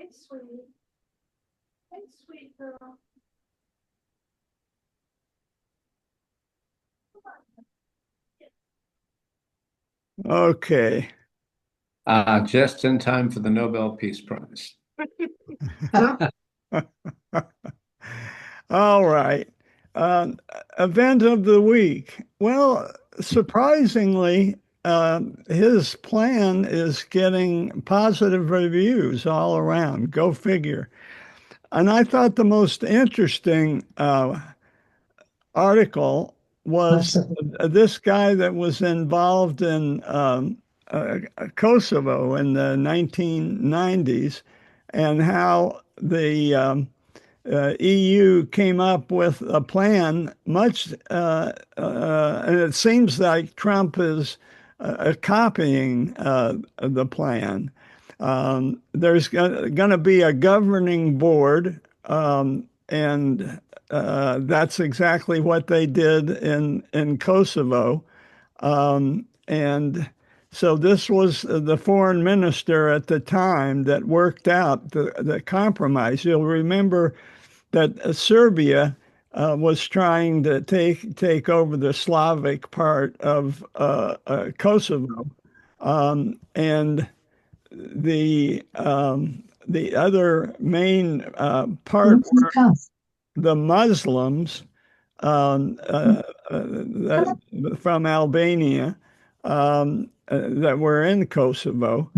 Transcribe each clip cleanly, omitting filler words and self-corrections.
Hey, sweetie. Hey, sweet girl. Okay. Just in time for the Nobel Peace Prize. Huh? All right. Uh, Event of the week. Well, surprisingly, his plan is getting positive reviews all around. Go figure. And I thought the most interesting article was Absolutely. this guy that was involved in Kosovo in the 1990s and how the EU came up with a plan and it seems like Trump is copying the plan. There's going to be a governing board, and that's exactly what they did in Kosovo. And so this was the foreign minister at the time that worked out the compromise. You'll remember that Serbia was trying to take over the Slavic part of Kosovo, and the other main part were the Muslims from Albania that were in Kosovo.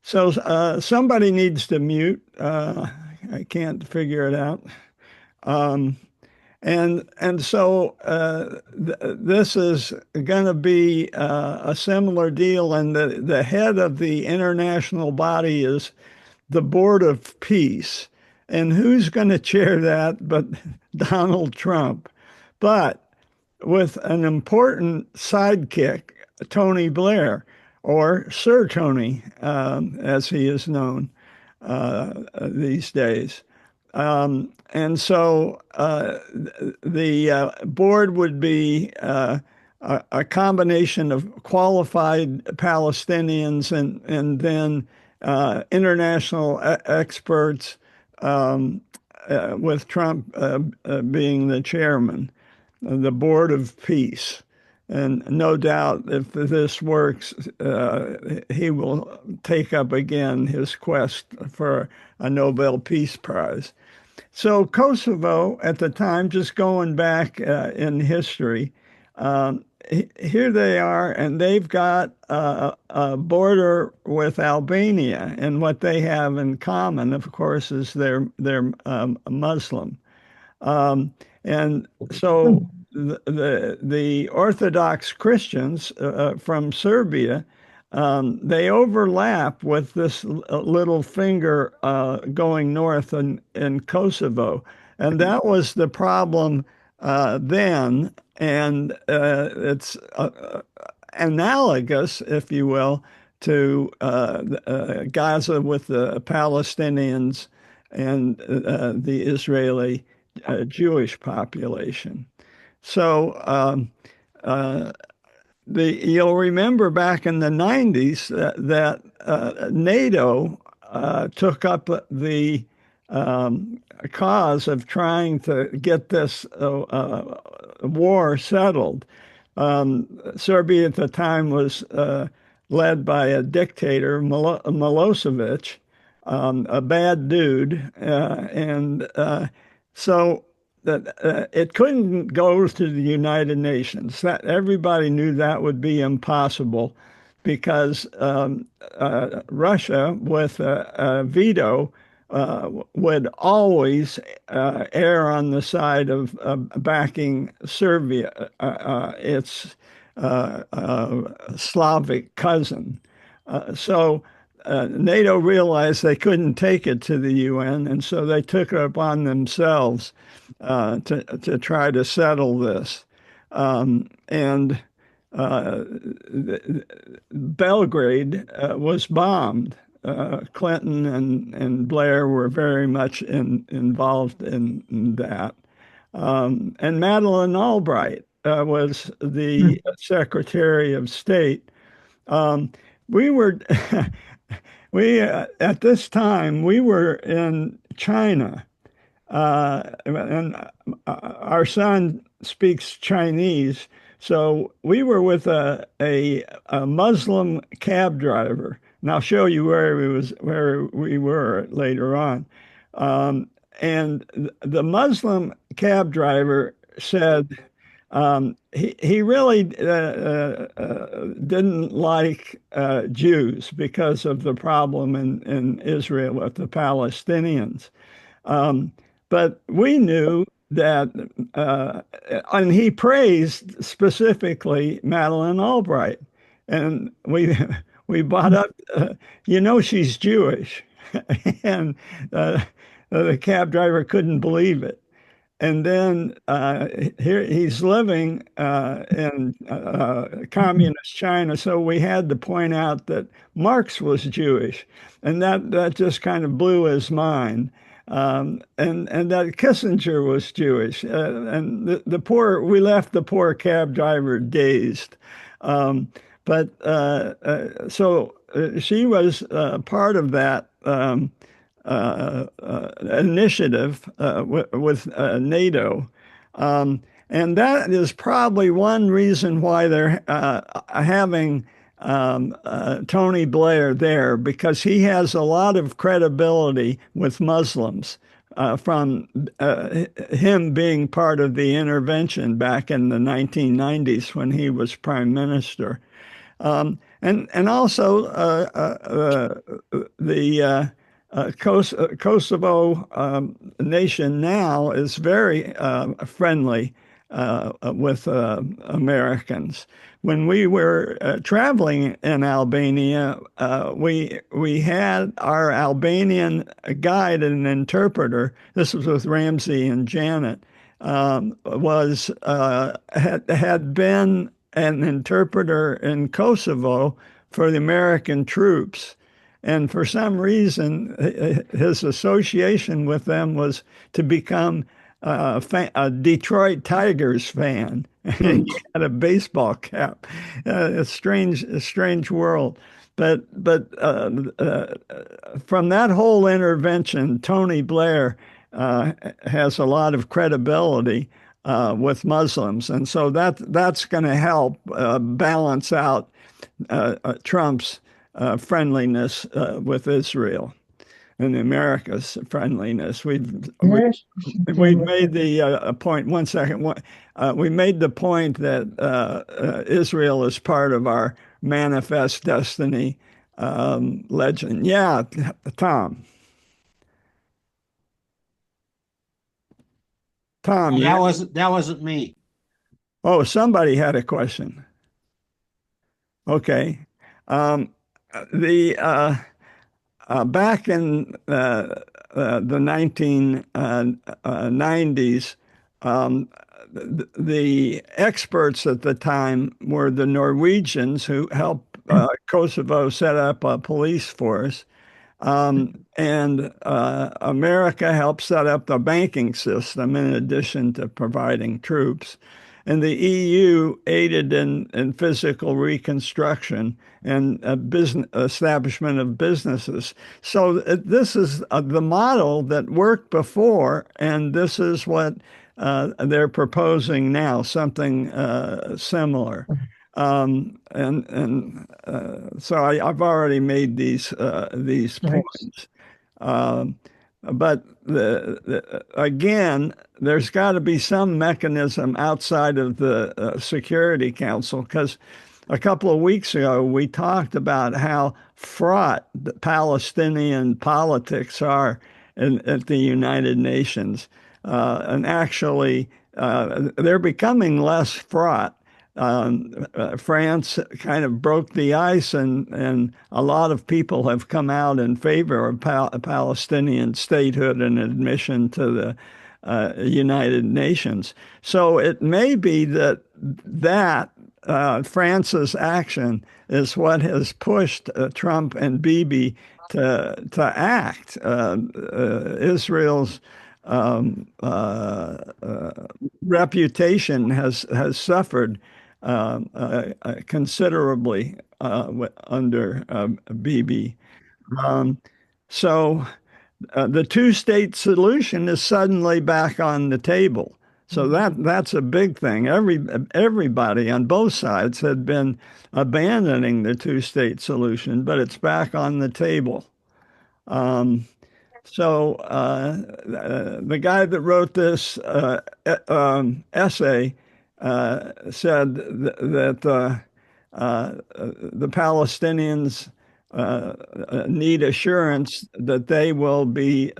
So somebody needs to mute. I can't figure it out. Um, and so this is going to be a similar deal, and the head of the international body is the Board of Peace. And who's going to chair that but Donald Trump? But with an important sidekick, Tony Blair, or Sir Tony, as he is known these days. And so the board would be a combination of qualified Palestinians and then international experts, with Trump being the chairman, the Board of Peace. And no doubt, if this works, he will take up again his quest for a Nobel Peace Prize. So Kosovo at the time, just going back in history, here they are, and they've got a border with Albania, and what they have in common, of course, is they're Muslim, and so the Orthodox Christians from Serbia. They overlap with this little finger going north in Kosovo. And that was the problem then. And it's analogous, if you will, to Gaza with the Palestinians and the Israeli Jewish population. So uh, you'll remember back in the 90s that NATO took up the cause of trying to get this war settled. Serbia at the time was led by a dictator, Milosevic, a bad dude, and so that it couldn't go to the United Nations. That everybody knew that would be impossible because Russia, with a veto, would always err on the side of backing Serbia, its Slavic cousin. So NATO realized they couldn't take it to the UN, and so they took it upon themselves to try to settle this. And Belgrade was bombed. Clinton and Blair were very much involved in that. And Madeleine Albright was the Secretary of State. Um, we were we at this time we were in China, and our son speaks Chinese, so we were with a Muslim cab driver, and I'll show you where we were later on. Um, and the Muslim cab driver said he really didn't like Jews because of the problem in Israel with the Palestinians. Um, but we knew that, and he praised specifically Madeleine Albright, and we we brought up, she's Jewish, and uh, the cab driver couldn't believe it. And then here he's living in communist China, so we had to point out that Marx was Jewish, and that just kind of blew his mind. And that Kissinger was Jewish, and we left the poor cab driver dazed. Um, but so she was part of that. Initiative with NATO. Um, and that is probably one reason why they're having Tony Blair there, because he has a lot of credibility with Muslims from him being part of the intervention back in the 1990s when he was prime minister. And also the Kosovo nation now is very friendly with Americans. When we were traveling in Albania, we had our Albanian guide and interpreter. This was with Ramsey and Janet. Had been an interpreter in Kosovo for the American troops. And for some reason, his association with them was to become a Detroit Tigers fan. He had a baseball cap. A strange world. But from that whole intervention, Tony Blair has a lot of credibility with Muslims, and so that's going to help balance out Trump's friendliness with Israel and America's friendliness. We've made the point. One second. We made the point that Israel is part of our manifest destiny legend. Yeah, Tom. Tom, That wasn't me. Oh, somebody had a question. Okay. Um, the Back in the 1990s, the experts at the time were the Norwegians who helped Kosovo set up a police force. And America helped set up the banking system in addition to providing troops. And the EU aided in physical reconstruction and business establishment of businesses. So this is the model that worked before, and this is what they're proposing now, something similar. So I've already made these points. But again, there's got to be some mechanism outside of the Security Council, because a couple of weeks ago we talked about how fraught the Palestinian politics are at the United Nations. And actually, they're becoming less fraught. France kind of broke the ice, and a lot of people have come out in favor of Palestinian statehood and admission to the United Nations. So it may be that France's action is what has pushed Trump and Bibi to act. Israel's reputation has suffered considerably under Bibi. Um, so the two-state solution is suddenly back on the table. So that's a big thing. Everybody on both sides had been abandoning the two-state solution, but it's back on the table. Um, the guy that wrote this essay said that the Palestinians need assurance that they will be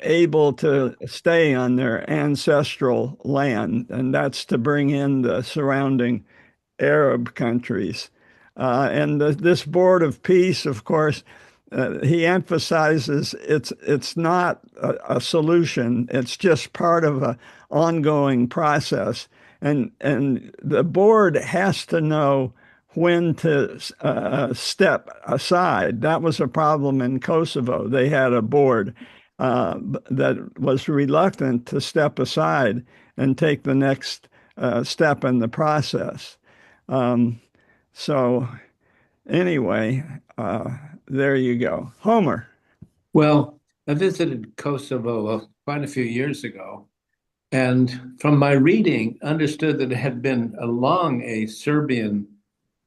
able to stay on their ancestral land, and that's to bring in the surrounding Arab countries. This Board of Peace, of course, he emphasizes it's not a solution. It's just part of an ongoing process, and the board has to know when to step aside. That was a problem in Kosovo. They had a board that was reluctant to step aside and take the next step in the process. Um, so anyway, there you go. Homer. Well, I visited Kosovo quite a few years ago, and from my reading, understood that it had been along a Serbian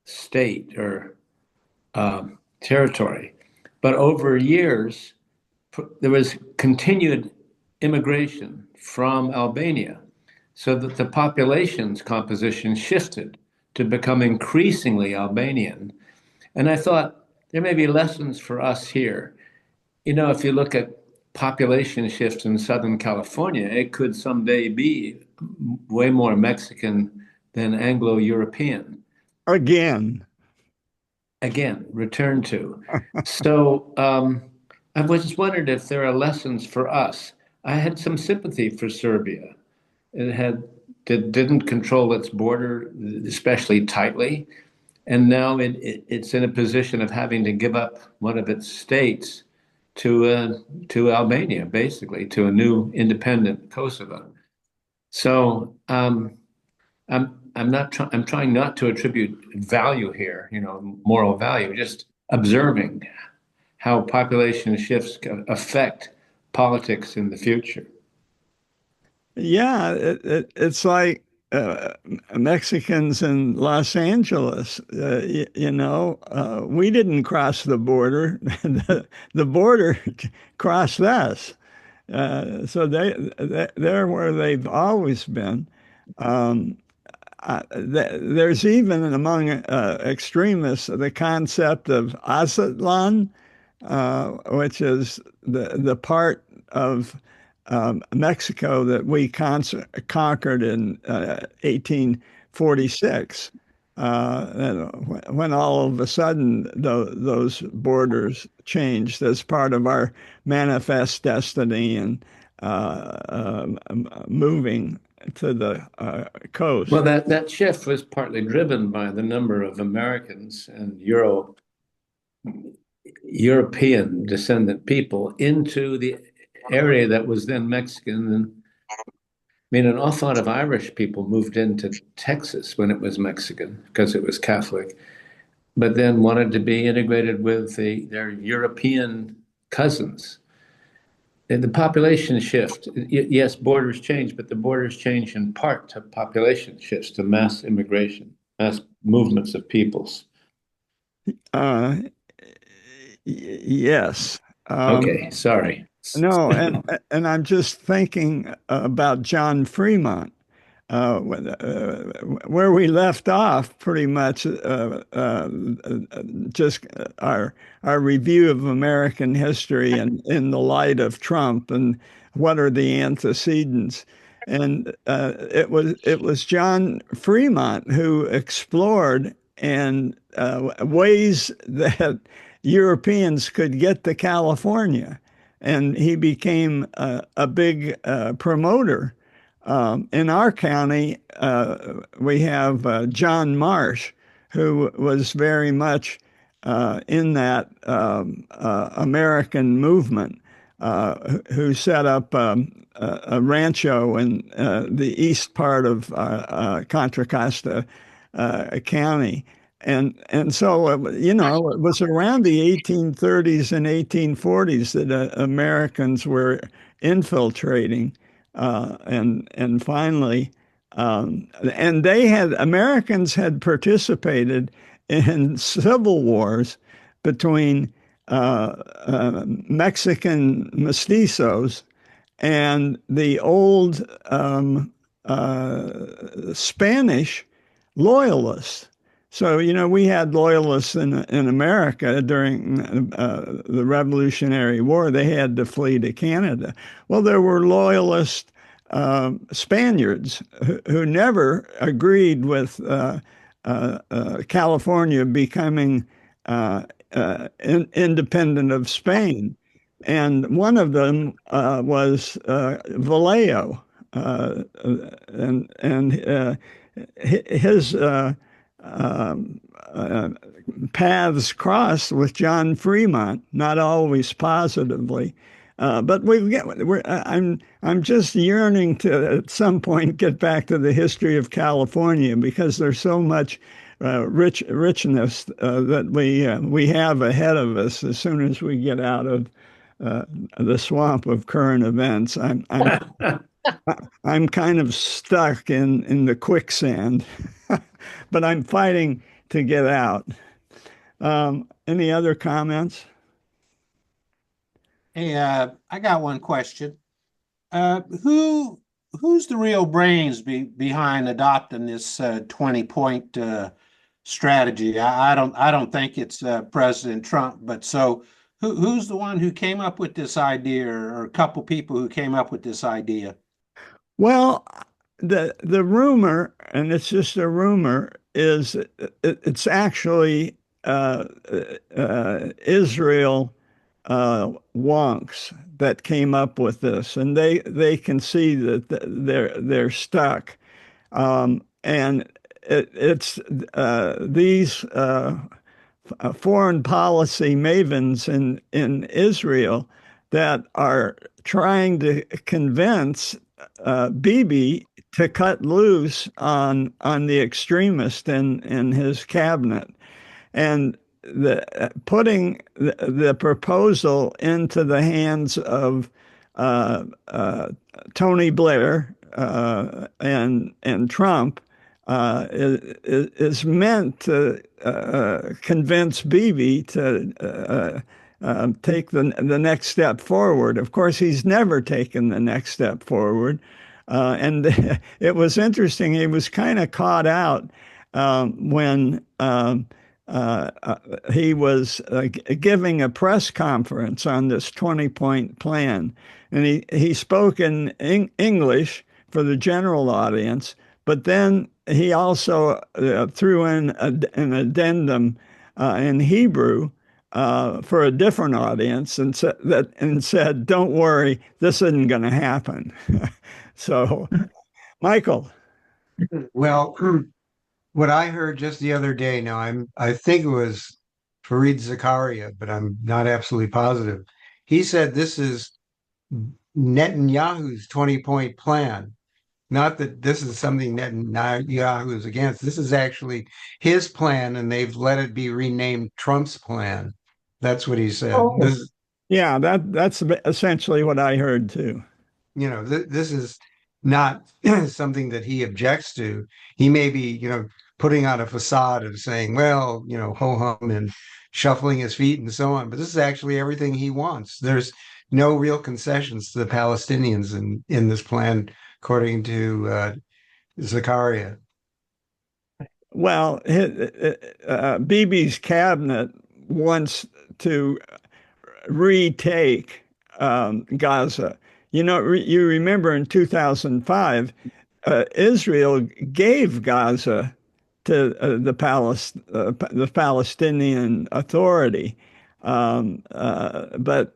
state or territory, but over years there was continued immigration from Albania, so that the population's composition shifted to become increasingly Albanian. And I thought there may be lessons for us here. You know, if you look at population shifts in Southern California, it could someday be way more Mexican than Anglo-European. Again. Again, return to. So I was just wondered if there are lessons for us. I had some sympathy for Serbia. Didn't control its border especially tightly, and now it's in a position of having to give up one of its states to Albania, basically, to a new independent Kosovo. So I'm trying not to attribute value here, moral value, just observing how population shifts affect politics in the future. Yeah, it's like Mexicans in Los Angeles. We didn't cross the border; the border crossed us. So they're where they've always been. Um, there's even among extremists the concept of Aztlan, which is the part of Mexico that we conquered in 1846. When all of a sudden those borders changed as part of our manifest destiny and moving to the Well, coast. that shift was partly driven by the number of Americans and European descendant people into the area that was then Mexican. And I mean, an awful lot of Irish people moved into Texas when it was Mexican because it was Catholic, but then wanted to be integrated with their European cousins. And the population shift, yes, borders change, but the borders change in part to population shifts, to mass immigration, mass movements of peoples. Uh, yes. Okay, sorry. No, and I'm just thinking about John Fremont, where we left off pretty much just our review of American history and in the light of Trump and what are the antecedents. And it was John Fremont who explored and ways that Europeans could get to California, and he became a big promoter. In our county, we have John Marsh, who was very much in that American movement, who set up a rancho in the east part of Contra Costa County. And so, it was around the 1830s and 1840s that Americans were infiltrating, and finally, and Americans had participated in civil wars between Mexican mestizos and the old Spanish loyalists. So, we had loyalists in America during the Revolutionary War. They had to flee to Canada. Well, there were loyalist Spaniards who never agreed with California becoming independent of Spain. And one of them was Vallejo, and his paths crossed with John Fremont, not always positively. But I'm just yearning to at some point get back to the history of California, because there's so much richness that we have ahead of us as soon as we get out of the swamp of current events. I'm kind of stuck in the quicksand, but I'm fighting to get out. Any other comments? Hey, I got one question. Who's the real brains behind adopting this 20-point strategy? I don't think it's President Trump, but so who's the one who came up with this idea, or a couple people who came up with this idea? Well, the rumor, and it's just a rumor, is it's actually Israel wonks that came up with this, and they can see that they're stuck, and it's these foreign policy mavens in Israel that are trying to convince Bibi to cut loose on the extremist in his cabinet, and putting the proposal into the hands of Tony Blair and Trump is meant to convince Bibi to take the next step forward. Of course, he's never taken the next step forward. And it was interesting. He was kind of caught out when he was giving a press conference on this 20-point plan. And he spoke in English for the general audience, but then he also threw in an addendum in Hebrew for a different audience, and said, "Don't worry, this isn't going to happen." So, Michael. Well, what I heard just the other day, now I think it was Fareed Zakaria, but I'm not absolutely positive. He said this is Netanyahu's 20-point plan. Not that this is something Netanyahu is against. This is actually his plan, and they've let it be renamed Trump's plan. That's what he said. Oh. Yeah, that's essentially what I heard too. This is not something that he objects to. He may be, putting on a facade of saying, well, ho hum, and shuffling his feet and so on. But this is actually everything he wants. There's no real concessions to the Palestinians in this plan, according to Zakaria. Well, Bibi's cabinet wants to retake Gaza. You remember in 2005, Israel gave Gaza to the Palestinian Authority, but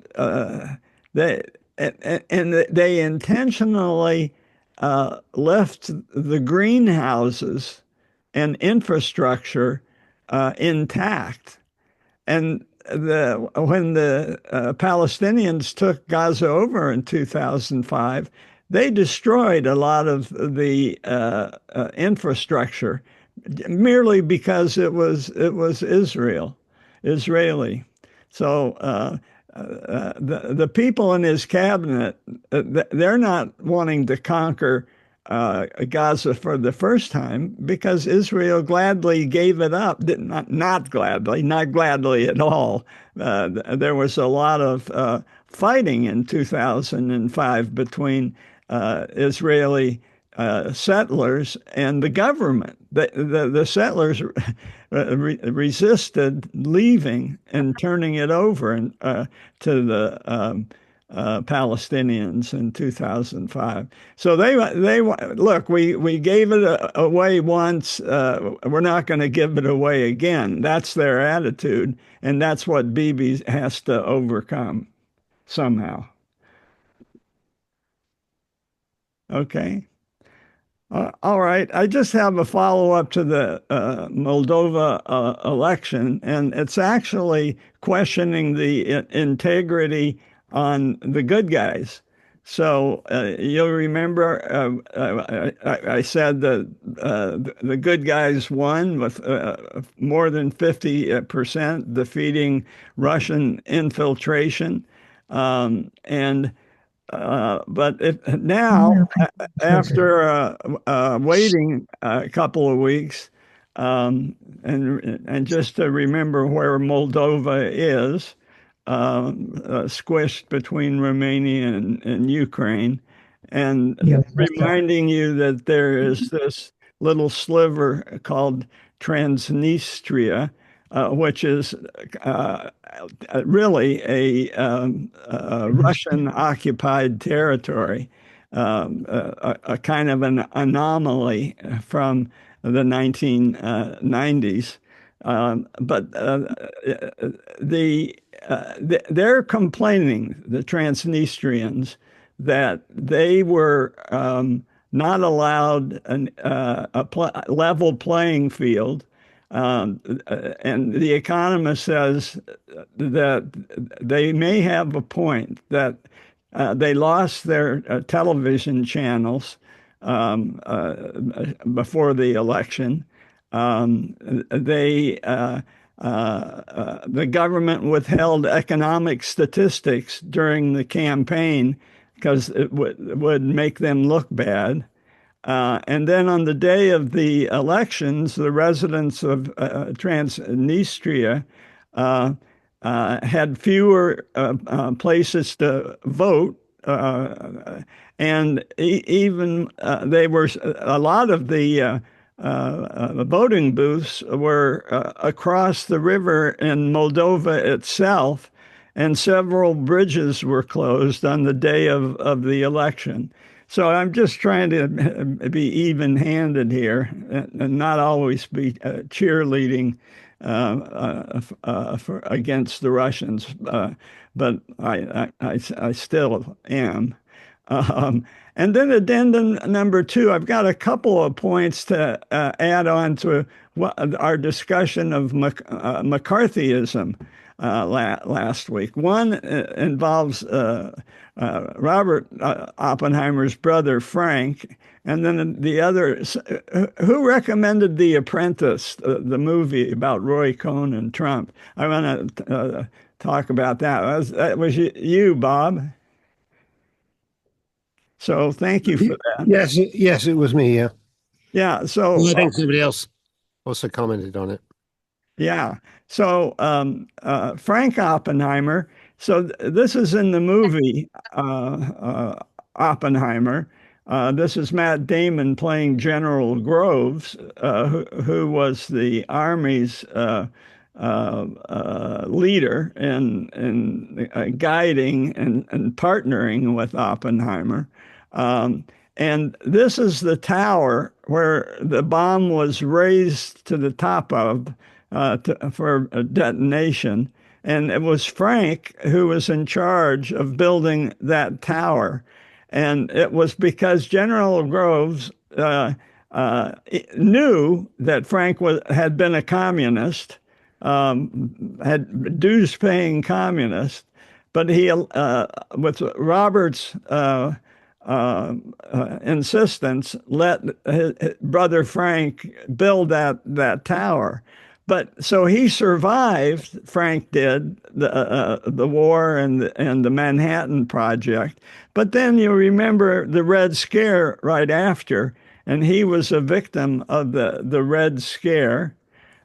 they intentionally left the greenhouses and infrastructure intact. And when the Palestinians took Gaza over in 2005, they destroyed a lot of the infrastructure, merely because it was Israeli. So the people in his cabinet, they're not wanting to conquer Gaza for the first time because Israel gladly gave it up. Not gladly, not gladly at all. There was a lot of fighting in 2005 between Israeli settlers and the government. The settlers resisted leaving and turning it over to the Palestinians in 2005. So they look. We gave it away once. We're not going to give it away again. That's their attitude, and that's what Bibi has to overcome somehow. Okay. All right. I just have a follow up to the Moldova election, and it's actually questioning the integrity on the good guys. So you'll remember I said that the good guys won with more than 50% defeating Russian infiltration. And but now, after waiting a couple of weeks, and just to remember where Moldova is, squished between Romania and Ukraine, and reminding you that there is this little sliver called Transnistria, which is really a Russian occupied territory, a kind of an anomaly from the 1990s. But they're complaining, the Transnistrians, that they were not allowed a level playing field. And The Economist says that they may have a point, that they lost their television channels before the election. The government withheld economic statistics during the campaign because it would make them look bad. And then on the day of the elections, the residents of Transnistria had fewer places to vote. And even they were, a lot of the voting booths were across the river in Moldova itself, and several bridges were closed on the day of the election. So I'm just trying to be even-handed here and not always be cheerleading against the Russians, but I still am. And then addendum number 2, I've got a couple of points to add on to our discussion of McCarthyism last week. One involves Robert Oppenheimer's brother, Frank, and then the other, who recommended The Apprentice, the movie about Roy Cohn and Trump? I want to talk about that. That was you, Bob. So thank you for that. Yes, it was me. Yeah. Yeah. So Well, I think somebody else also commented on it. Yeah. So Frank Oppenheimer. So this is in the movie Oppenheimer. This is Matt Damon playing General Groves, who was the Army's leader in guiding and partnering with Oppenheimer. And this is the tower where the bomb was raised to the top of for a detonation. And it was Frank who was in charge of building that tower. And it was because General Groves knew that Frank had been a communist, had dues-paying communist, but he, with Robert's insistence, let his brother Frank build that tower. But so he survived. Frank did the war and the Manhattan Project. But then you remember the Red Scare right after, and he was a victim of the Red Scare.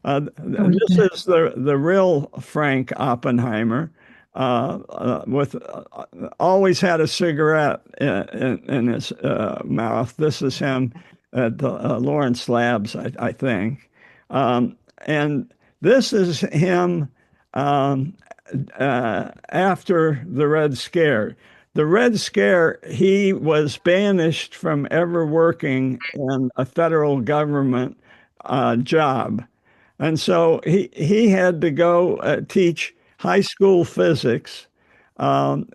This is the real Frank Oppenheimer, with always had a cigarette in his mouth. This is him at the Lawrence Labs, I think. And this is him um, after the Red Scare. The Red Scare, he was banished from ever working in a federal government job. And so he had to go teach high school physics. And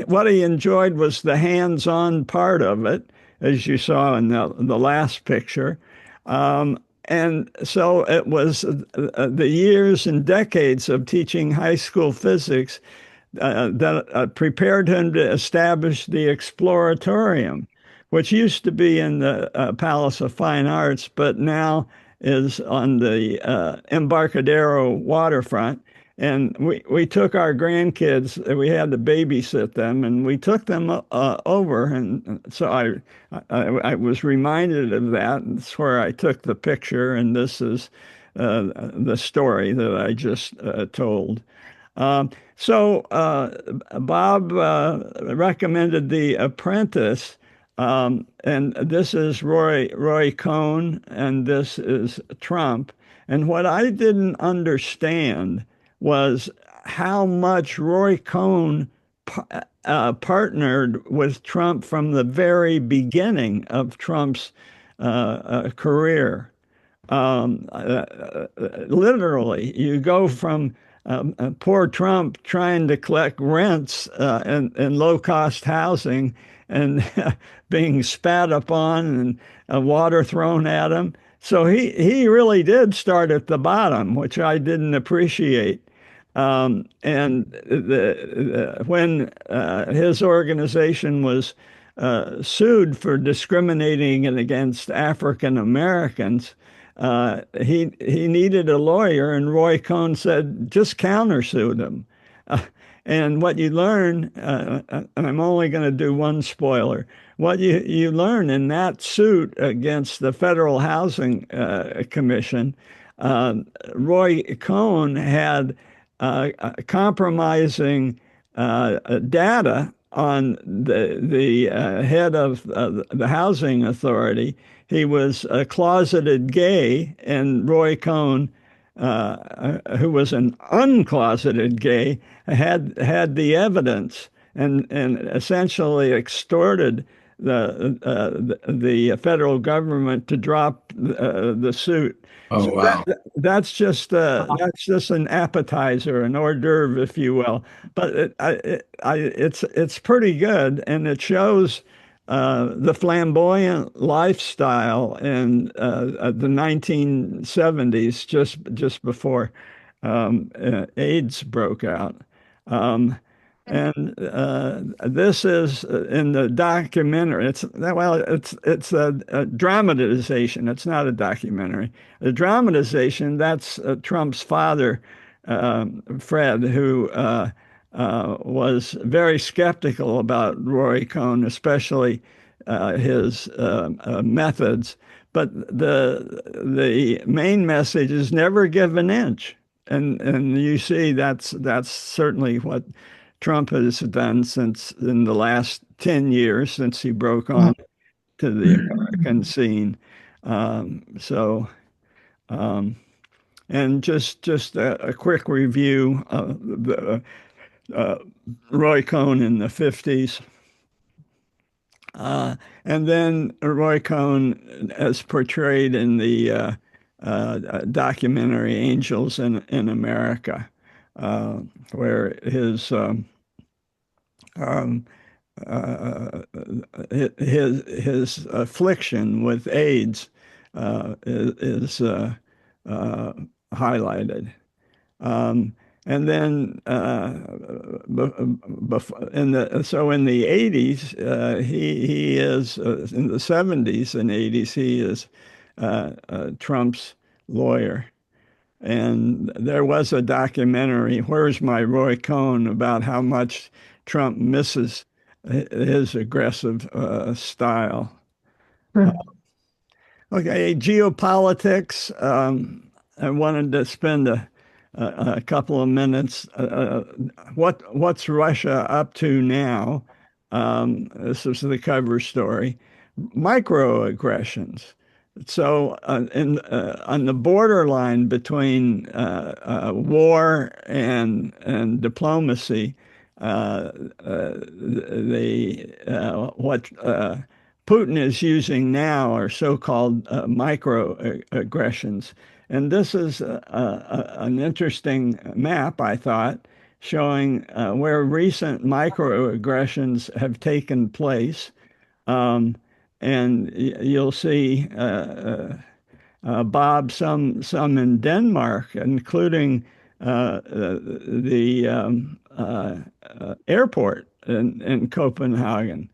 what he enjoyed was the hands-on part of it, as you saw in the last picture. And so it was the years and decades of teaching high school physics that prepared him to establish the Exploratorium, which used to be in the Palace of Fine Arts, but now is on the Embarcadero waterfront. And we took our grandkids, we had to babysit them, and we took them over. And so I was reminded of that. And that's where I took the picture. And this is the story that I just told. Bob recommended The Apprentice, and this is Roy Cohn, and this is Trump. And what I didn't understand was how much Roy Cohn partnered with Trump from the very beginning of Trump's career. Literally, you go from poor Trump trying to collect rents in low-cost housing and being spat upon and water thrown at him. So he really did start at the bottom, which I didn't appreciate. When his organization was sued for discriminating against African Americans, he needed a lawyer, and Roy Cohn said, just countersue them. And what you learn, and I'm only going to do one spoiler, what you learn in that suit against the Federal Housing Commission, Roy Cohn had compromising data on the head of the housing authority. He was a closeted gay, and Roy Cohn, who was an uncloseted gay, had the evidence and essentially extorted the federal government to drop the suit. Oh, So wow. that's just an appetizer, an hors d'oeuvre, if you will. But it's pretty good, and it shows the flamboyant lifestyle in the 1970s, just before AIDS broke out. And this is in the documentary. It's a dramatization. It's not a documentary. The dramatization, that's Trump's father, Fred, who was very skeptical about Roy Cohn, especially his methods. But the main message is never give an inch, and you see that's certainly what Trump has done since in the last 10 years since he broke on to the American scene. So. And just a quick review of the Roy Cohn in the 50s. And then Roy Cohn as portrayed in the documentary Angels in America, where his his affliction with AIDS is highlighted. And then in the 80s, he is in the 70s and 80s, he is Trump's lawyer. And there was a documentary, Where's My Roy Cohn, about how much Trump misses his aggressive style. Okay, geopolitics. I wanted to spend a couple of minutes. What's Russia up to now? This is the cover story. Microaggressions. So, on the borderline between war and diplomacy, what Putin is using now are so-called microaggressions. And this is an interesting map, I thought, showing where recent microaggressions have taken place. Um, and you'll see Bob, some in Denmark, including the airport in Copenhagen.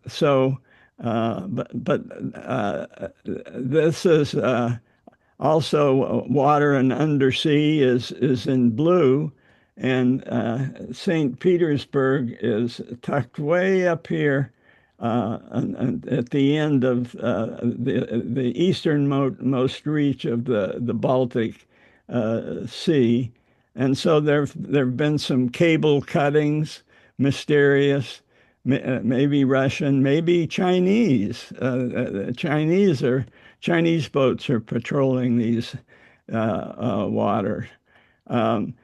So, but this is also water and undersea is in blue, and St. Petersburg is tucked way up here and at the end of the easternmost reach of the Baltic Sea. And so there've been some cable cuttings, mysterious, maybe Russian, maybe Chinese. Chinese boats are patrolling these waters. Um,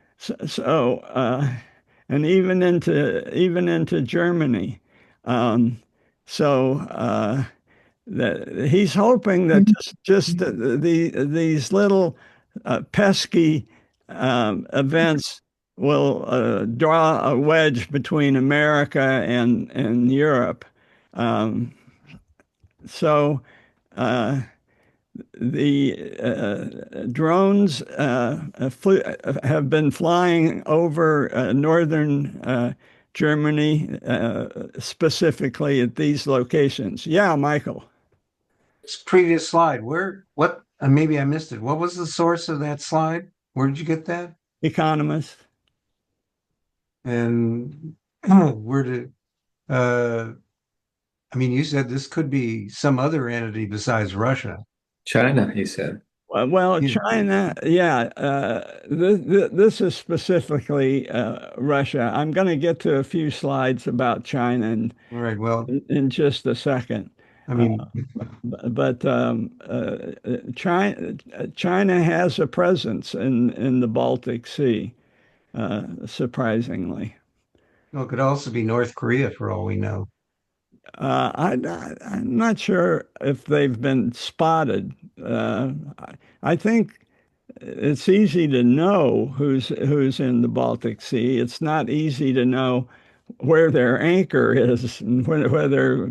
and even into Germany. Um, so that he's hoping that just these little pesky events will draw a wedge between America and Europe. Um, so the drones have been flying over northern Germany, specifically at these locations. Yeah, Michael. This previous slide, what, maybe I missed it. What was the source of that slide? Where did you get that? Economist. And where did, I mean, you said this could be some other entity besides Russia. China, he said. Well, Yeah. China, yeah. This is specifically Russia. I'm going to get to a few slides about China All right. Well, in just a second. I mean, But China has a presence in the Baltic Sea, surprisingly. it could also be North Korea for all we know. I'm not sure if they've been spotted. I think it's easy to know who's in the Baltic Sea. It's not easy to know where their anchor is and where they're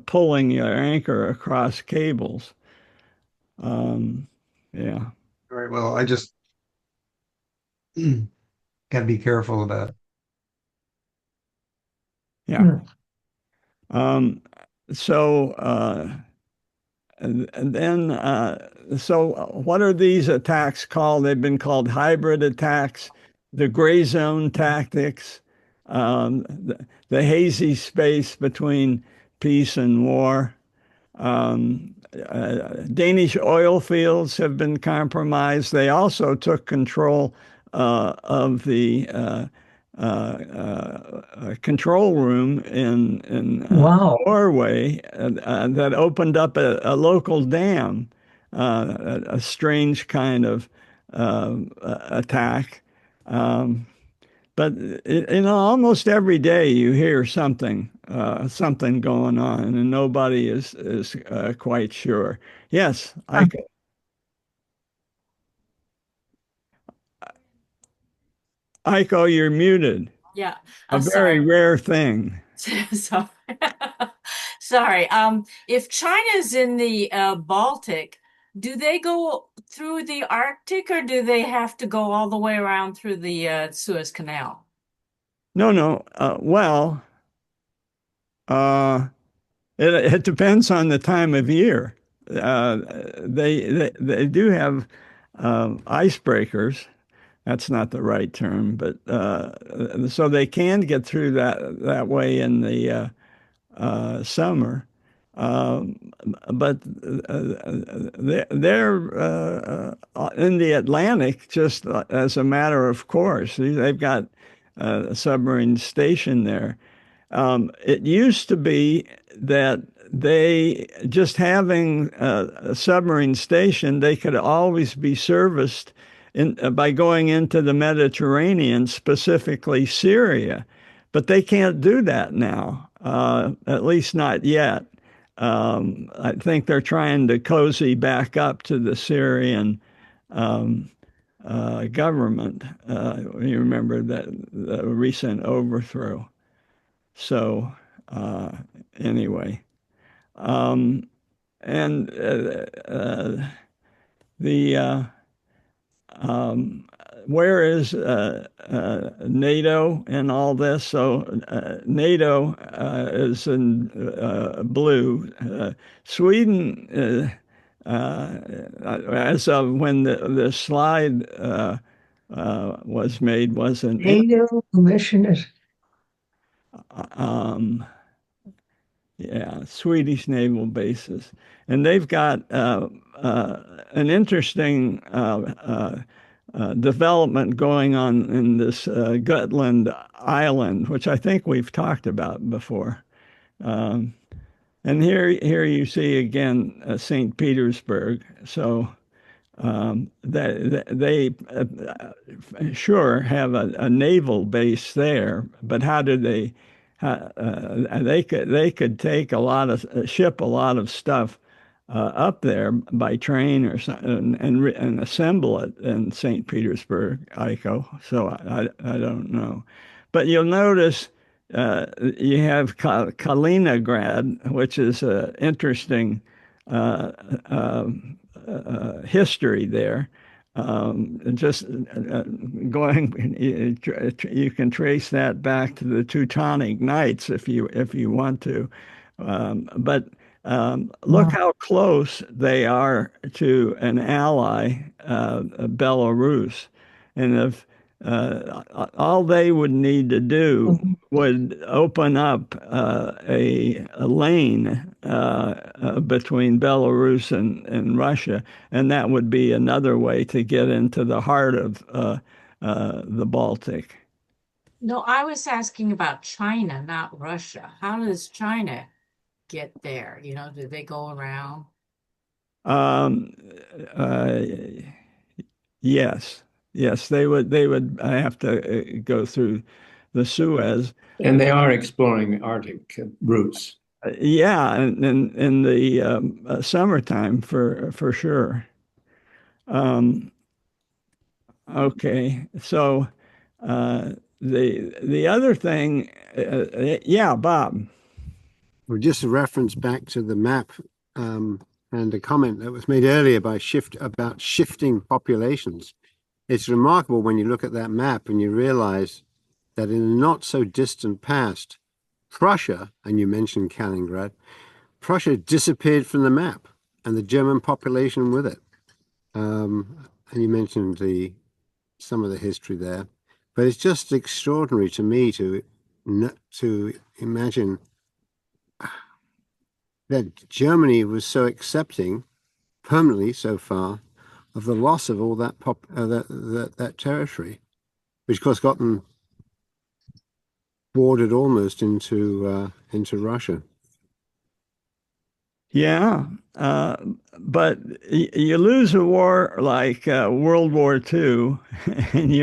pulling their anchor across cables. Yeah. All right. Well, I just got to be careful about. Yeah. Um, so and then so what are these attacks called? They've been called hybrid attacks, the gray zone tactics, the hazy space between peace and war. Danish oil fields have been compromised. They also took control of the control room in Wow. Norway that opened up a local dam, a strange kind of attack. But almost every day you hear something going on, and nobody is quite sure. Yes, Aiko, you're muted. Yeah, A I'm very sorry. rare thing. So, sorry. If China's in the Baltic, Do they go through the Arctic or do they have to go all the way around through the Suez Canal? No, no. Well, uh, it depends on the time of year. Uh, they do have icebreakers. That's not the right term, but so they can get through that way in the summer. But they're in the Atlantic just as a matter of course. They've got a submarine station there. It used to be that they just having a submarine station, they could always be serviced by going into the Mediterranean, specifically Syria. But they can't do that now, at least not yet. I think they're trying to cozy back up to the Syrian um, government. You remember that the recent overthrow. So uh, anyway, um, and the um, where is NATO and all this? So NATO is in blue. Sweden, as of when the slide was made, wasn't in. NATO commissioners. Um, Yeah, Swedish naval bases, and they've got an interesting development going on in this Gotland island, which I think we've talked about before. Um, and here you see again St. Petersburg. So that they sure have a naval base there, but how do they? They could take a lot of ship a lot of stuff up there by train or something and assemble it in St. Petersburg, Ico. So I don't know, but you'll notice you have Kaliningrad, which is interesting uh, uh, history there. Just going, you can trace that back to the Teutonic Knights if you want to, but look how close they are to an ally, Belarus, and if all they would need to do would open up a lane between Belarus and Russia, and that would be another way to get into the heart of the Baltic. No, I was asking about China, not Russia. How does China get there? Do they go around? Um, uh, yes, yes, they would have to go through the Suez. And they are exploring Arctic routes. Yeah, in the summertime for sure. Um, okay, so the other thing, yeah, Bob. Well, just a reference back to the map and a comment that was made earlier about shifting populations. It's remarkable when you look at that map and you realize that in the not so distant past, Prussia, and you mentioned Kaliningrad, Prussia disappeared from the map and the German population with it. And you mentioned some of the history there, but it's just extraordinary to me to imagine that Germany was so accepting permanently so far of the loss of all that territory, which of course got them bordered almost into Russia. Yeah, but you lose a war like World War II, and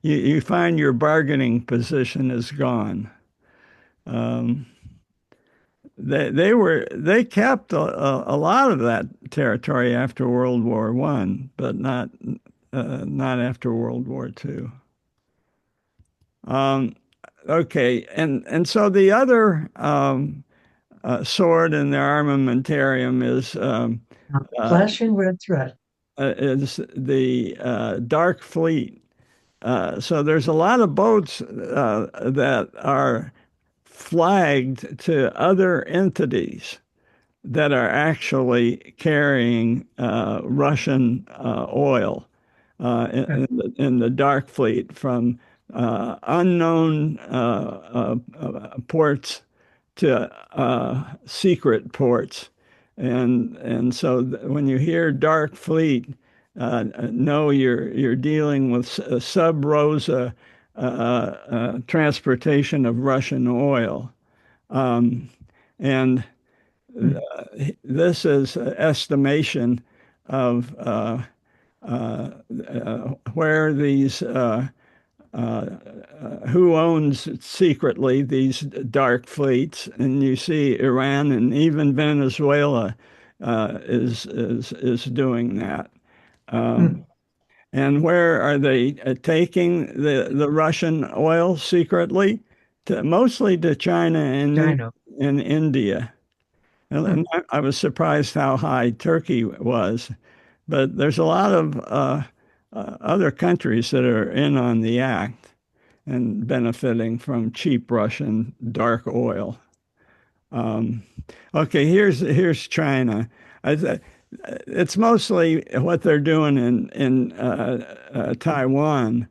you find your bargaining position is gone. Um, they kept a lot of that territory after World War One, but not after World War II. Okay, and so the other sword in their armamentarium Flashing red thread. is the Dark Fleet. So there's a lot of boats that are flagged to other entities that are actually carrying Russian oil in the Dark Fleet from unknown ports to secret ports. And so when you hear Dark Fleet, know you're dealing with sub rosa transportation of Russian oil. And this is an estimation of where these who owns secretly these dark fleets, and you see Iran and even Venezuela is doing that. And where are they taking the Russian oil secretly? Mostly to China and India. And I was surprised how high Turkey was, but there's a lot of other countries that are in on the act and benefiting from cheap Russian dark oil. Okay, here's China. It's mostly what they're doing in Taiwan,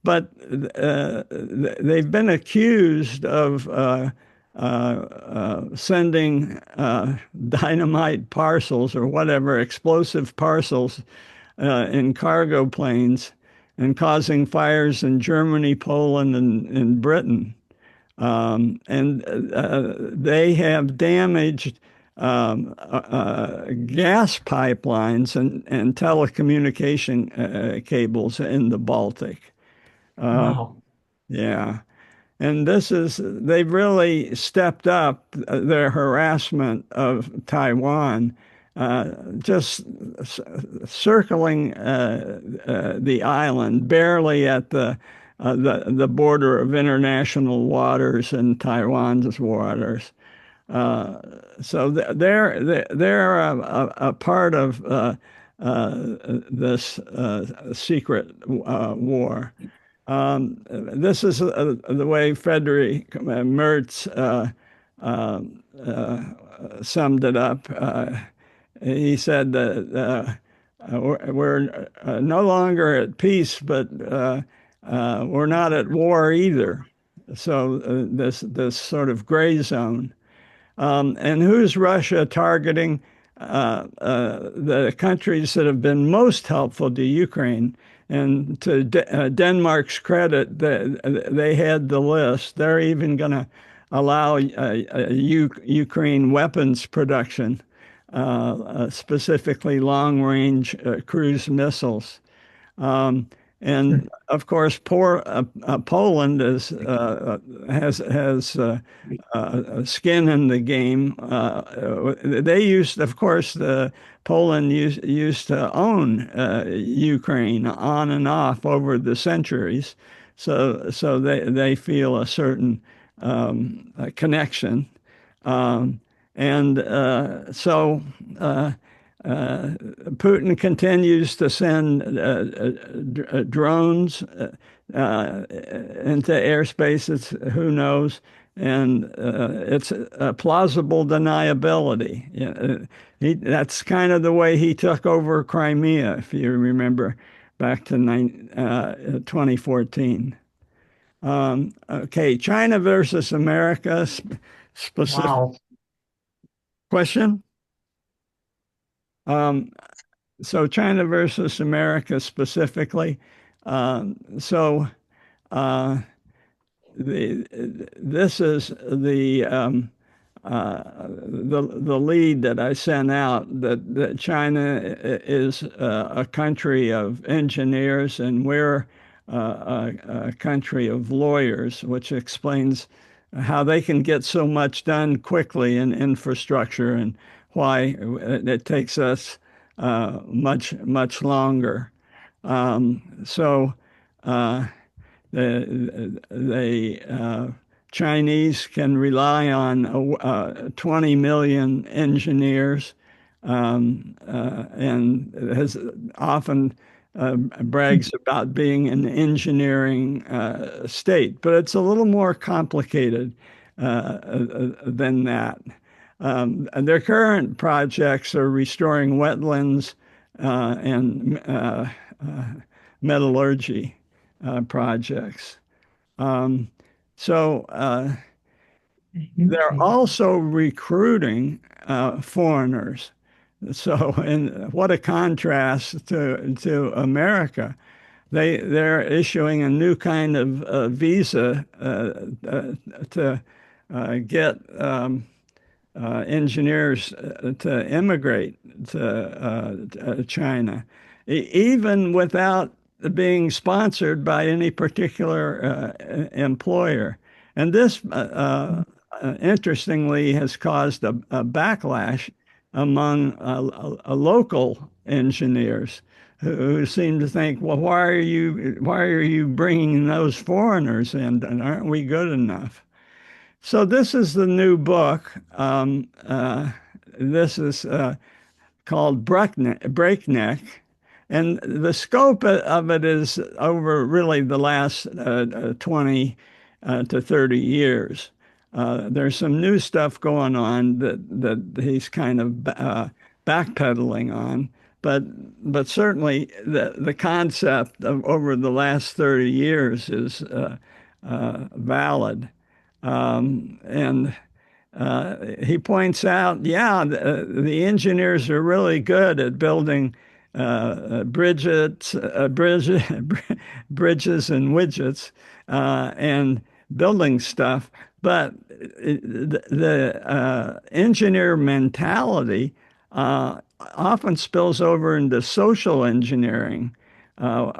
but they've been accused of sending dynamite parcels or whatever, explosive parcels in cargo planes and causing fires in Germany, Poland, and Britain. And they have damaged gas pipelines and telecommunication cables in the Baltic. Wow. Yeah. And they've really stepped up their harassment of Taiwan, just circling the island, barely at the border of international waters and Taiwan's waters. So they're a part of this secret war. This is the way Frederick Merz summed it up. He said that we're no longer at peace, but we're not at war either. So this sort of gray zone. And who's Russia targeting? The countries that have been most helpful to Ukraine. And to Denmark's credit, they had the list. They're even going to allow Ukraine weapons production, specifically long-range cruise missiles. And of course, Poland has skin in the game. They used, of course, Poland used to own Ukraine on and off over the centuries, so they feel a certain connection, and so. Putin continues to send drones into airspaces, who knows? And it's a plausible deniability. That's kind of the way he took over Crimea, if you remember, back to 2014. Okay, China versus America, specific question? So China versus America specifically. This is the lead that I sent out, that China is a country of engineers and we're a country of lawyers, which explains how they can get so much done quickly in infrastructure and why it takes us much longer. Chinese can rely on 20 million engineers, and has often brags about being an engineering state, but it's a little more complicated than that. And their current projects are restoring wetlands and metallurgy projects. So they're also recruiting foreigners. So, and what a contrast to America. They're issuing a new kind of visa to get engineers to immigrate to China, even without being sponsored by any particular employer. And this, interestingly, has caused a backlash among local engineers who seem to think, well, why are you bringing those foreigners in? And aren't we good enough? So this is the new book. This is called Breakneck. And the scope of it is over really the last 20 to 30 years. There's some new stuff going on that he's kind of backpedaling on. But certainly the concept of over the last 30 years is valid. And he points out, yeah, the engineers are really good at building bridges and widgets and building stuff, but the engineer mentality often spills over into social engineering,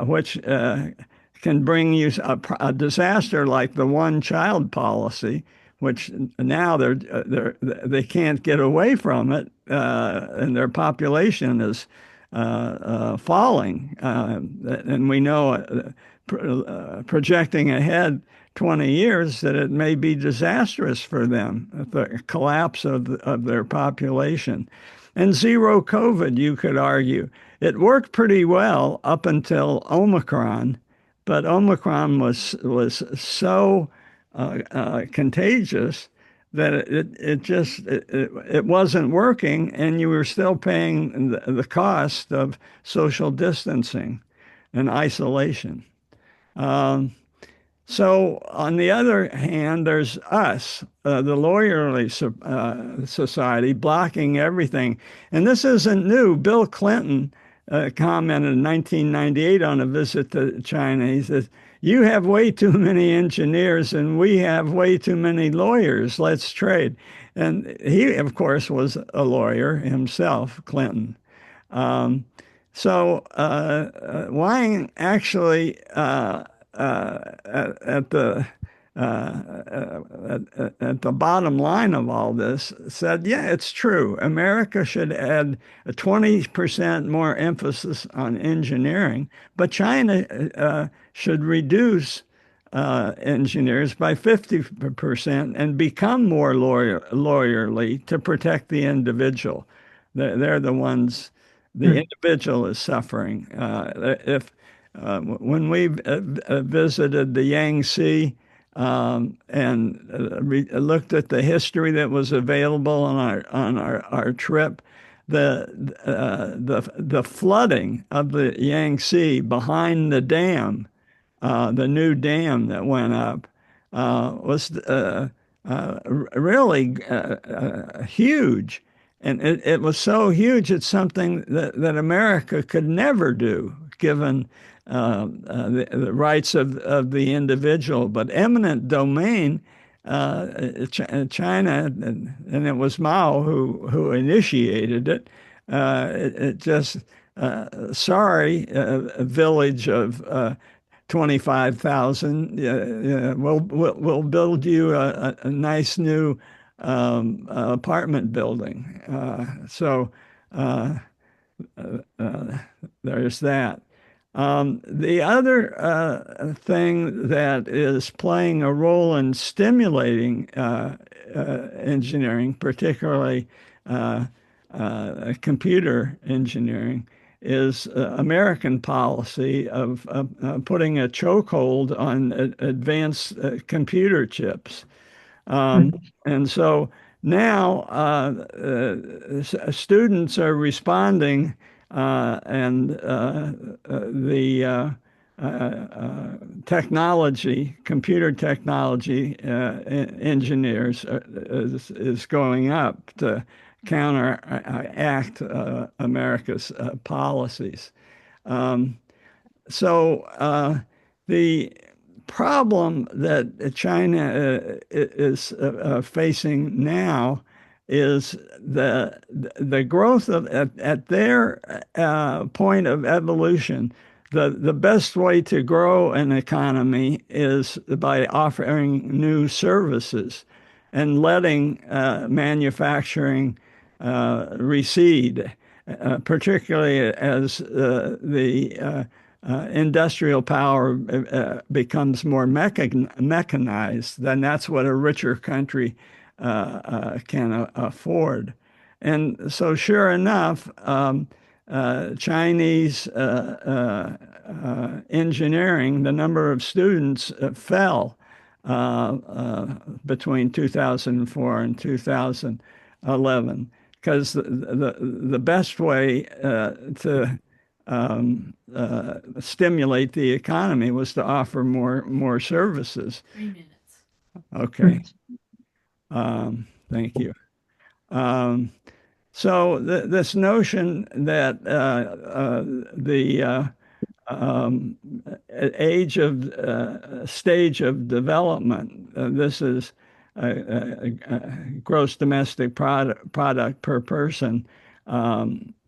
which can bring you a disaster like the one-child policy, which now they can't get away from it, and their population is falling. And we know, projecting ahead 20 years, that it may be disastrous for them, the collapse of their population. And zero COVID, you could argue. It worked pretty well up until Omicron, but Omicron was so contagious that it wasn't working, and you were still paying the cost of social distancing and isolation. So on the other hand, there's us, the lawyerly society, blocking everything. And this isn't new. Bill Clinton commented in 1998 on a visit to China. He says, "You have way too many engineers and we have way too many lawyers. Let's trade." And he, of course, was a lawyer himself, Clinton. So Wang actually at the bottom line of all this said, yeah, it's true. America should add a 20% more emphasis on engineering, but China should reduce engineers by 50% and become more lawyerly to protect the individual. They're the ones, the individual is suffering. When we visited the Yangtze and looked at the history that was available on our trip, the flooding of the Yangtze behind the dam, the new dam that went up, was really huge. And it was so huge, it's something that America could never do, given the rights of the individual. But eminent domain, China, and it was Mao who initiated it. It just, sorry, a village of 25,000. We'll build you a nice new apartment building. So there's that. The other thing that is playing a role in stimulating engineering, particularly computer engineering, is American policy of putting a chokehold on advanced computer chips. And so now students are responding, and the technology, computer technology engineers is going up to counteract America's policies. So the problem that China is facing now is the growth of at their point of evolution. The best way to grow an economy is by offering new services and letting manufacturing recede, particularly as the industrial power becomes more mechanized, then that's what a richer country can afford. And so, sure enough, Chinese engineering, the number of students fell between 2004 and 2011, because the best way to stimulate the economy was to offer more services. 3 minutes. Okay. Thank you. So this notion that the age of stage of development, this is gross domestic product per person.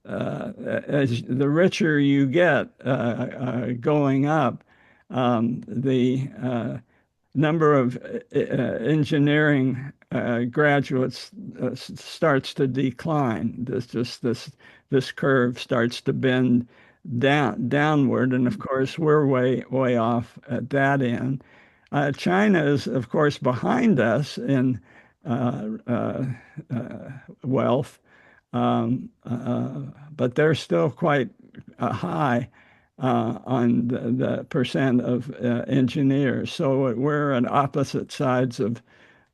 As the richer you get going up, the number of engineering graduates starts to decline. This curve starts to bend downward, and of course we're way off at that end. China is, of course, behind us in wealth, but they're still quite high on the percent of engineers. So we're on opposite sides of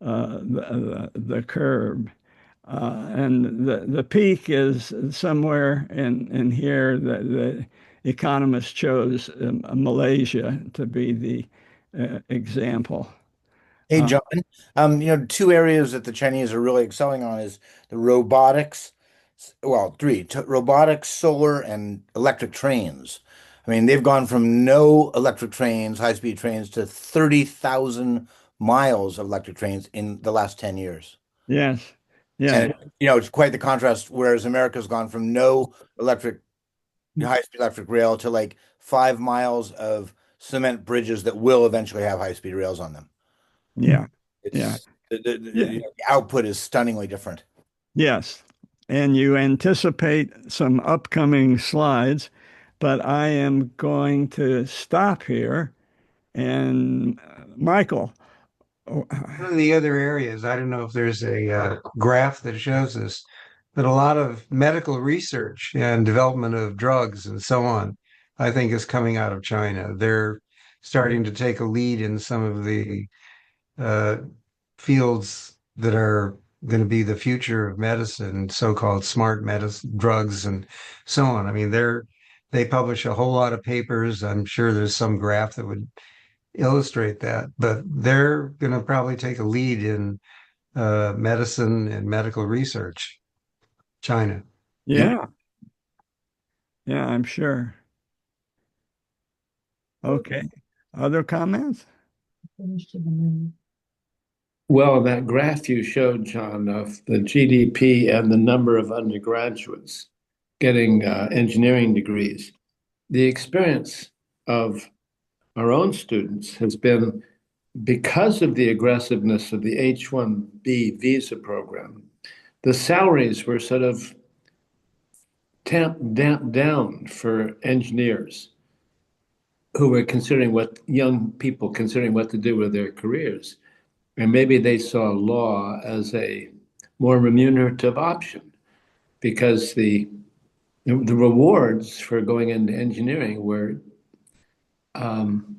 the curve. And the peak is somewhere in here. The economists chose Malaysia to be the example. Hey, John. Two areas that the Chinese are really excelling on is the robotics. Well, three, robotics, solar, and electric trains. I mean, they've gone from no electric trains, high-speed trains, to 30,000 miles of electric trains in the last 10 years. Yes. Yeah. And, it's quite the contrast, whereas America's gone from no high-speed electric rail to like 5 miles of cement bridges that will eventually have high-speed rails on them. Yeah. Yeah. Yeah. The output is stunningly different. Yes. And you anticipate some upcoming slides, but I am going to stop here. And Michael. One of the other areas, I don't know if there's a graph that shows this, but a lot of medical research and development of drugs and so on, I think is coming out of China. They're starting to take a lead in some of the fields that are going to be the future of medicine, so-called smart medicine, drugs, and so on. I mean, they publish a whole lot of papers. I'm sure there's some graph that would illustrate that, but they're going to probably take a lead in medicine and medical research. China. Yeah. Yeah, I'm sure. Okay. Other comments? Well, that graph you showed, John, of the GDP and the number of undergraduates getting engineering degrees, the experience of our own students has been, because of the aggressiveness of the H-1B visa program, the salaries were sort of damped down for engineers. who were considering what young people considering what to do with their careers. And maybe they saw law as a more remunerative option because the rewards for going into engineering were um,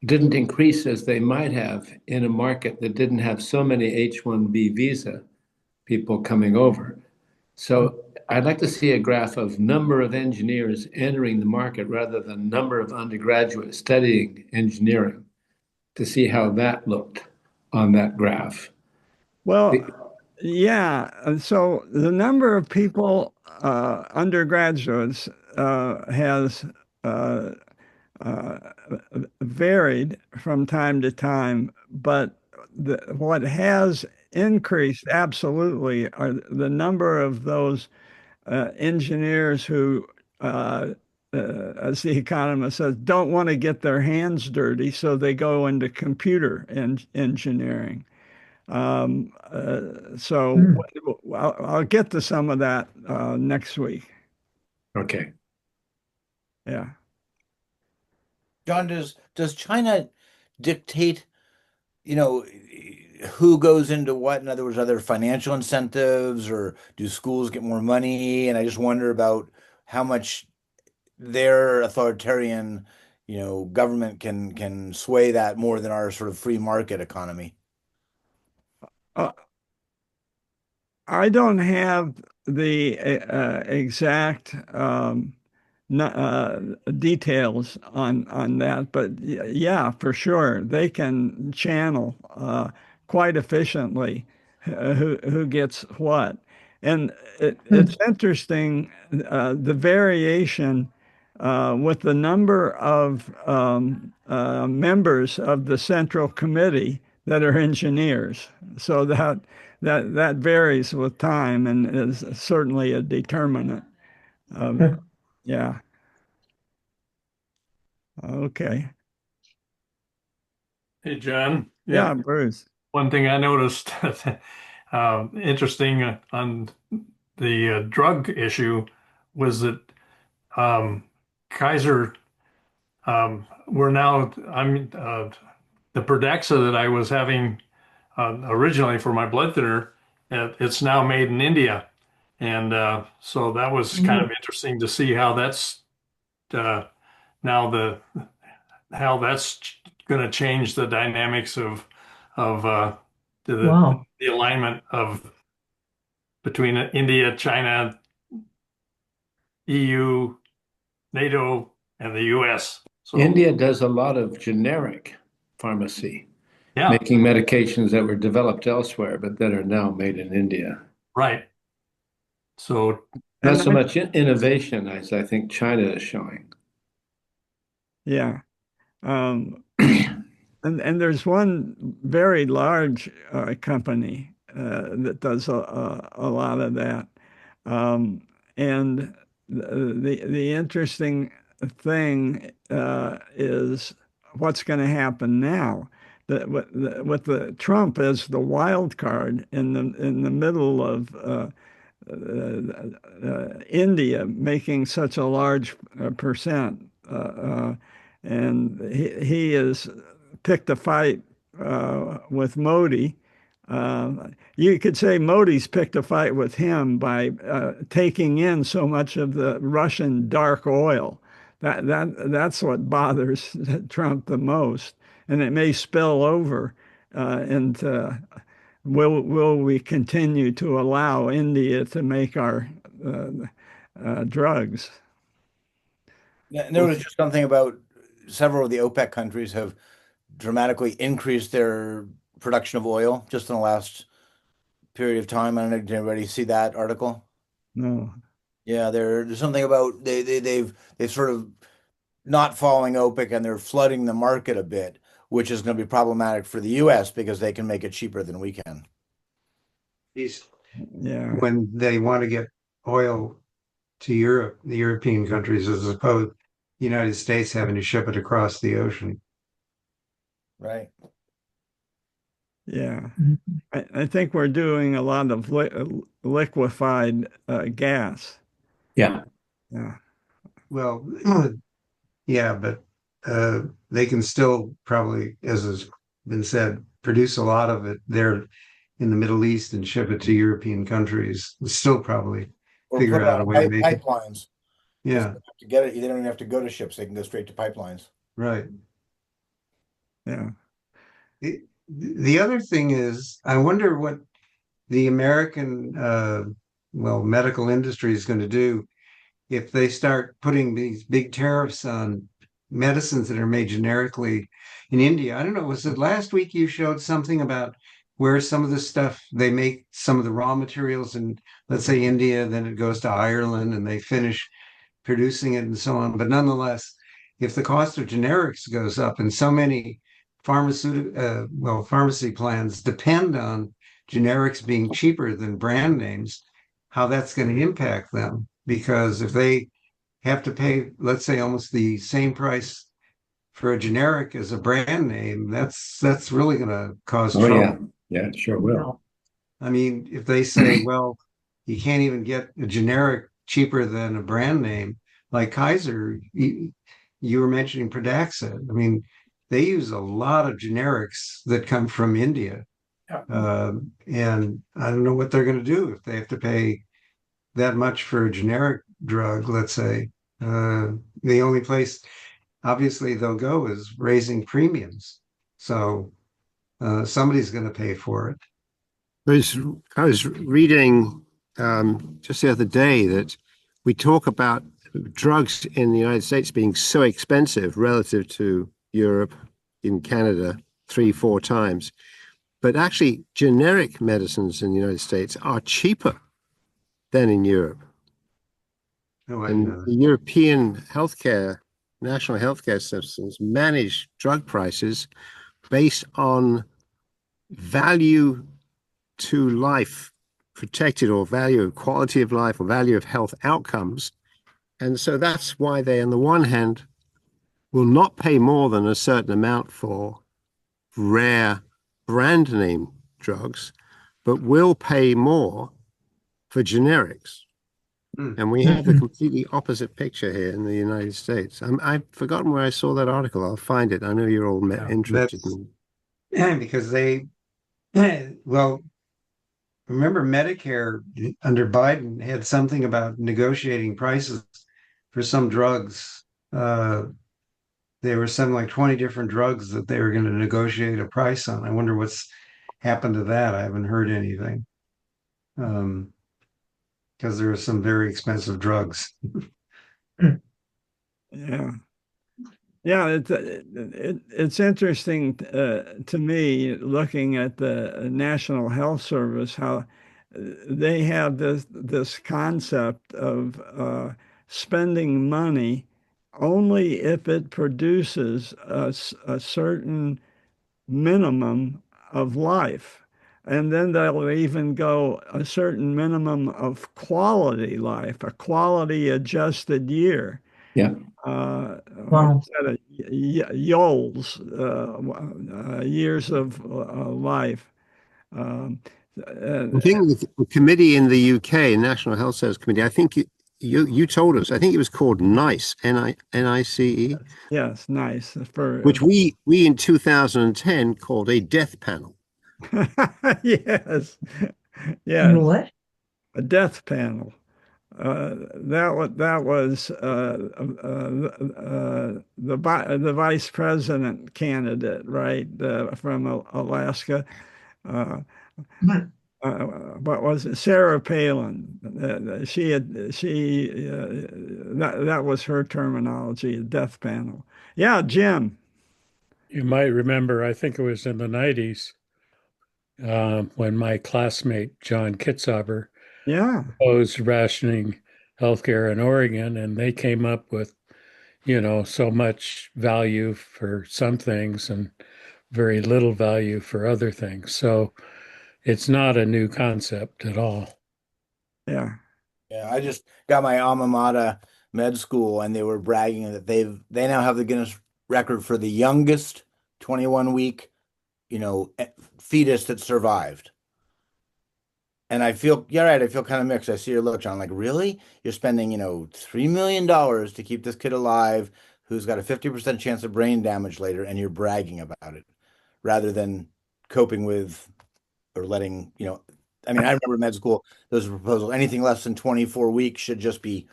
didn't increase as they might have in a market that didn't have so many H-1B visa people coming over. So I'd like to see a graph of number of engineers entering the market rather than number of undergraduates studying engineering to see how that looked on that graph. Well, yeah. So the number of people, undergraduates, has uh, uh, varied from time to time, but what has increased absolutely are the number of those engineers who, as the economist says, don't want to get their hands dirty, so they go into computer engineering. So I'll get to some of that next week. Okay. Yeah. John, does China dictate, you know, who goes into what? In other words, are there financial incentives or do schools get more money? And I just wonder about how much their authoritarian, government can sway that more than our sort of free market economy. Uh, I don't have the exact details on that, but yeah, for sure, they can channel quite efficiently who gets what. And it's interesting the variation with the number of members of the Central Committee that are engineers. So that varies with time and is certainly a determinant. Yeah. Okay. Hey, John. Yeah, Yeah, Bruce. one thing I noticed interesting on the drug issue was that Kaiser, we're now, the Pradaxa that I was having originally for my blood thinner, it's now made in India. And so that was kind of interesting to see how that's uh, now how that's going to change the dynamics of Wow. the alignment of between India, China, EU, NATO, and the US. So India does a lot of generic pharmacy, yeah, making medications that were developed elsewhere, but that are now made in India. right. So Not And so much innovation as I think China is showing. yeah. And there's one very large company that does a lot of that. And the interesting thing is what's going to happen now. With the Trump as the wild card in the middle of India making such a large percent, and he has picked a fight with Modi. You could say Modi's picked a fight with him by taking in so much of the Russian dark oil. That's what bothers Trump the most, and it may spill over into will we continue to allow India to make our drugs? And there was just something about several of the OPEC countries have dramatically increased their production of oil just in the last period of time. I don't know, did anybody see that article? No. Yeah, there's something about they've sort of not following OPEC and they're flooding the market a bit, which is going to be problematic for the US because they can make it cheaper than we can. These Yeah. when they want to get oil to Europe, the European countries, as opposed the United States having to ship it across the ocean. Right. Yeah. I think we're doing a lot of liquefied gas. Yeah. Yeah. Well, yeah, but they can still probably, as has been said, produce a lot of it there in the Middle East and ship it to European countries. Still probably Or figure put it out a on way to make it. pipelines. Because Yeah, they have to get it. They don't even have to go to ships. They can go straight to pipelines. right. Yeah. The other thing is, I wonder what the American, medical industry is going to do if they start putting these big tariffs on medicines that are made generically in India. I don't know, was it last week you showed something about where some of the stuff they make, some of the raw materials in, let's say, India, then it goes to Ireland and they finish producing it and so on. But nonetheless, if the cost of generics goes up and so many pharmacy plans depend on generics being cheaper than brand names, how that's going to impact them. Because if they have to pay, let's say, almost the same price for a generic as a brand name, that's really going to cause Oh, yeah. trouble. Yeah, it sure will. I mean, if they say, well, you can't even get a generic cheaper than a brand name, like Kaiser, you were mentioning Pradaxa. I mean, they use a lot of generics that come from India. And I don't know what they're going to do if they have to pay that much for a generic drug, let's say. The only place, obviously, they'll go is raising premiums. So somebody's going to pay for it. I was reading just the other day that we talk about drugs in the United States being so expensive relative to Europe, in Canada, 3, 4 times. But actually, generic medicines in the United States are cheaper than in Europe. Oh, I And know. the European national healthcare systems manage drug prices based on value to life protected, or value of quality of life, or value of health outcomes. And so that's why they, on the one hand, will not pay more than a certain amount for rare brand name drugs, but will pay more for generics. And we have the completely opposite picture here in the United States. I've forgotten where I saw that article. I'll find it. I know you're all interested in because they, well, remember Medicare under Biden had something about negotiating prices for some drugs. There were some like 20 different drugs that they were going to negotiate a price on. I wonder what's happened to that. I haven't heard anything. Because there are some very expensive drugs. Yeah. Yeah, it's interesting to me looking at the National Health Service, how they have this concept of spending money only if it produces a certain minimum of life. And then they'll even go a certain minimum of quality life, a quality adjusted year. Yeah. Wow. YOLs, years of life. I think the committee in the UK, National Health Service Committee, I think you told us, I think it was called NICE, NICE. Yes, nice. For which we in 2010 called a death panel. yes, And what? a death panel. That was the vice president candidate, right, from Alaska. What was it? Sarah Palin. That was her terminology, a death panel. Yeah, Jim. You might remember, I think it was in the 90s, when my classmate, John Kitzhaber, Yeah. proposed rationing healthcare in Oregon, and they came up with, so much value for some things and very little value for other things. So it's not a new concept at all. Yeah. Yeah, I just got my alma mater med school, and they were bragging that they now have the Guinness record for the youngest 21-week, fetus that survived. And I feel, yeah, right. I feel kind of mixed. I see your look, John. Like, really? You're spending, $3 million to keep this kid alive. who's got a 50% chance of brain damage later, and you're bragging about it rather than coping with or letting, I mean, I remember in med school, those proposals, anything less than 24 weeks should just be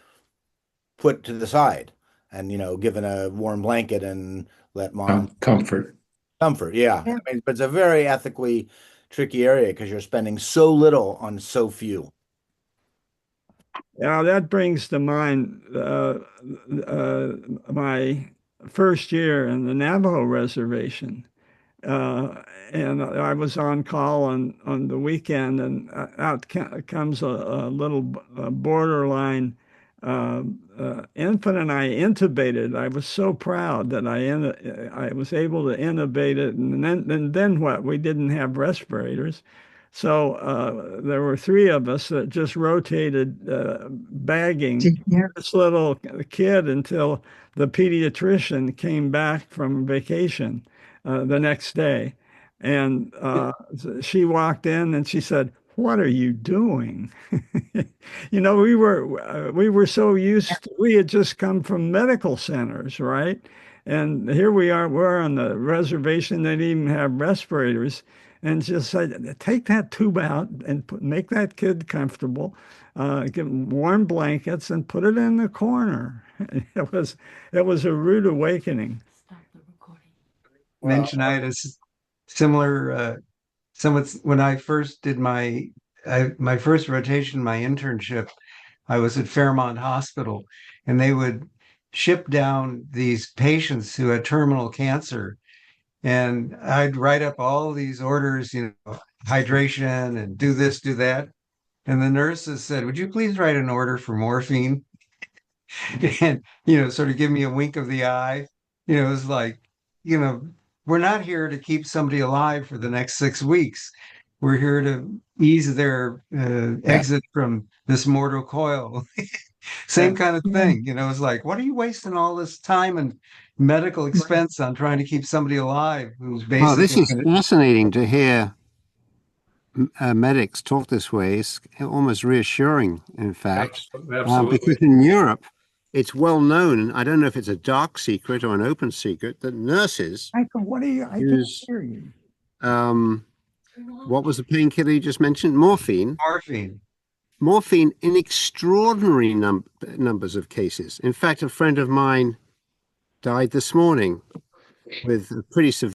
put to the side and, given a warm blanket and let mom Comfort. comfort. Yeah. I mean, but it's a very ethically tricky area because you're spending so little on so few. Yeah, that brings to mind my first year in the Navajo reservation. And I was on call on the weekend, and out comes a little borderline infant, and I intubated. I was so proud that I was able to intubate it, and then what? We didn't have respirators. So there were three of us that just rotated bagging this little kid until the pediatrician came back from vacation the next day. And she walked in and she said, "What are you doing?" We were so used to, we had just come from medical centers, right? And here we're on the reservation. They didn't even have respirators. And just said, take that tube out and make that kid comfortable, give him warm blankets and put it in the corner. It was a rude awakening. Stop the recording. Mention I had a similar, when I first did my first rotation, my internship, I was at Fairmont Hospital, and they would ship down these patients who had terminal cancer. And I'd write up all these orders, hydration and do this, do that. And the nurses said, "Would you please write an order for morphine?" And, sort of give me a wink of the eye. It was like, we're not here to keep somebody alive for the next 6 weeks. We're here to ease their exit from this mortal coil. Same kind of thing. It's like, what are you wasting all this time and medical expense on trying to keep somebody alive who's basically... Well, this is fascinating to hear medics talk this way. It's almost reassuring, in fact. Absolutely. Because in Europe, it's well known, and I don't know if it's a dark secret or an open secret, that nurses Michael, what are you? I can't hear you. What was the painkiller you just mentioned? Morphine. Morphine in extraordinary numbers of cases. In fact, a friend of mine died this morning with a pretty severe